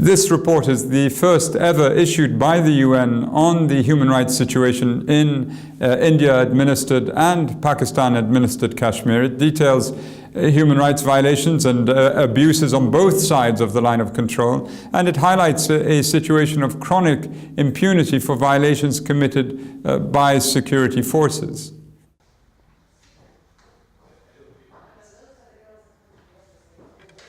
This report is the first ever issued by the UN on the human rights situation in India-administered and Pakistan-administered Kashmir. It details human rights violations and abuses on both sides of the line of control, and it highlights a situation of chronic impunity for violations committed by security forces.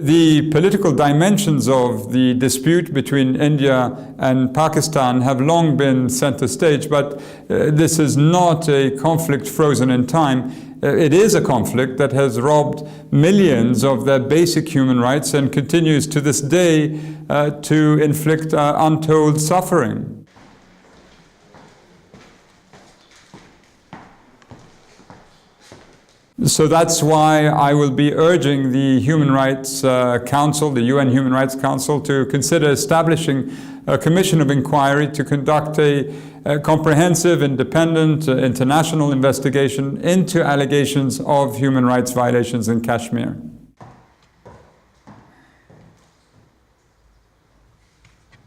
The political dimensions of the dispute between India and Pakistan have long been center stage, but this is not a conflict frozen in time. It is a conflict that has robbed millions of their basic human rights and continues to this day to inflict untold suffering. So that's why I will be urging the Human Rights Council, the UN Human Rights Council, to consider establishing a commission of inquiry to conduct a comprehensive, independent, international investigation into allegations of human rights violations in Kashmir.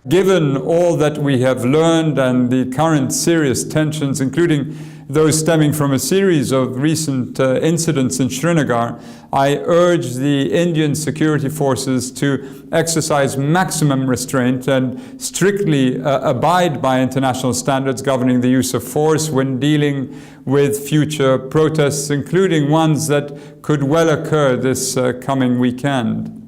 Given all that we have learned and the current serious tensions, including those stemming from a series of recent incidents in Srinagar, I urge the Indian security forces to exercise maximum restraint and strictly abide by international standards governing the use of force when dealing with future protests, including ones that could well occur this coming weekend.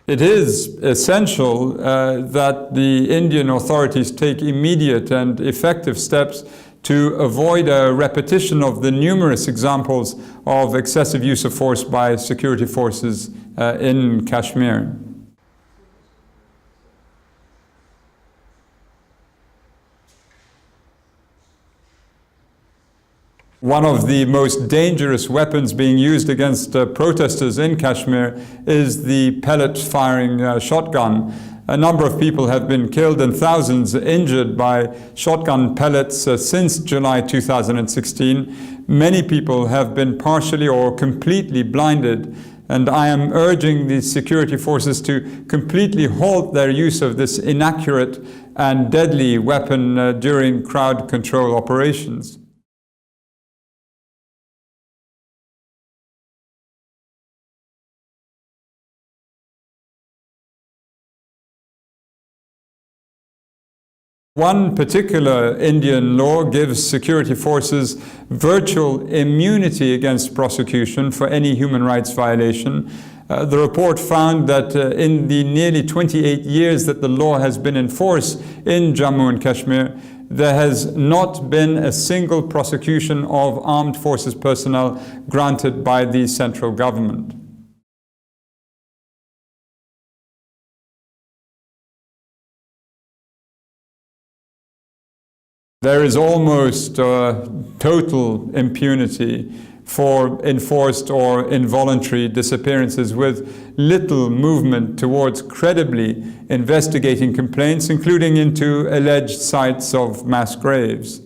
It is essential that the Indian authorities take immediate and effective steps to avoid a repetition of the numerous examples of excessive use of force by security forces in Kashmir. One of the most dangerous weapons being used against protesters in Kashmir is the pellet-firing shotgun. A number of people have been killed and thousands injured by shotgun pellets since July 2016. Many people have been partially or completely blinded, and I am urging the security forces to completely halt their use of this inaccurate and deadly weapon during crowd control operations. One particular Indian law gives security forces virtual immunity against prosecution for any human rights violation. The report found that in the nearly 28 years that the law has been in force in Jammu and Kashmir, there has not been a single prosecution of armed forces personnel granted by the central government. There is almost total impunity for enforced or involuntary disappearances, with little movement towards credibly investigating complaints, including into alleged sites of mass graves.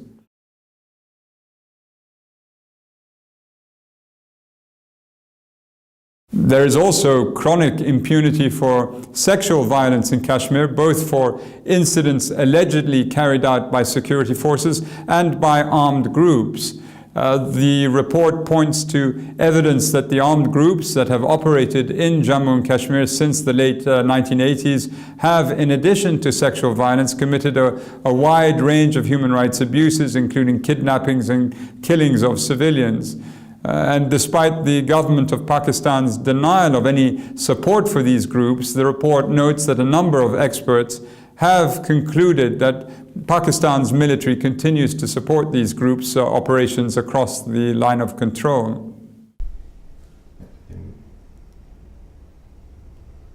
There is also chronic impunity for sexual violence in Kashmir, both for incidents allegedly carried out by security forces and by armed groups. The report points to evidence that the armed groups that have operated in Jammu and Kashmir since the late 1980s have, in addition to sexual violence, committed a wide range of human rights abuses, including kidnappings and killings of civilians. And despite the government of Pakistan's denial of any support for these groups, the report notes that a number of experts have concluded that Pakistan's military continues to support these groups' operations across the line of control.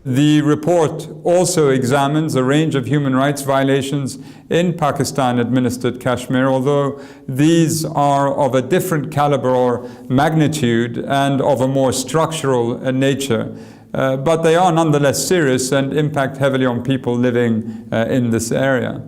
The report also examines a range of human rights violations in Pakistan-administered Kashmir, although these are of a different caliber or magnitude and of a more structural nature. But they are nonetheless serious and impact heavily on people living in this area.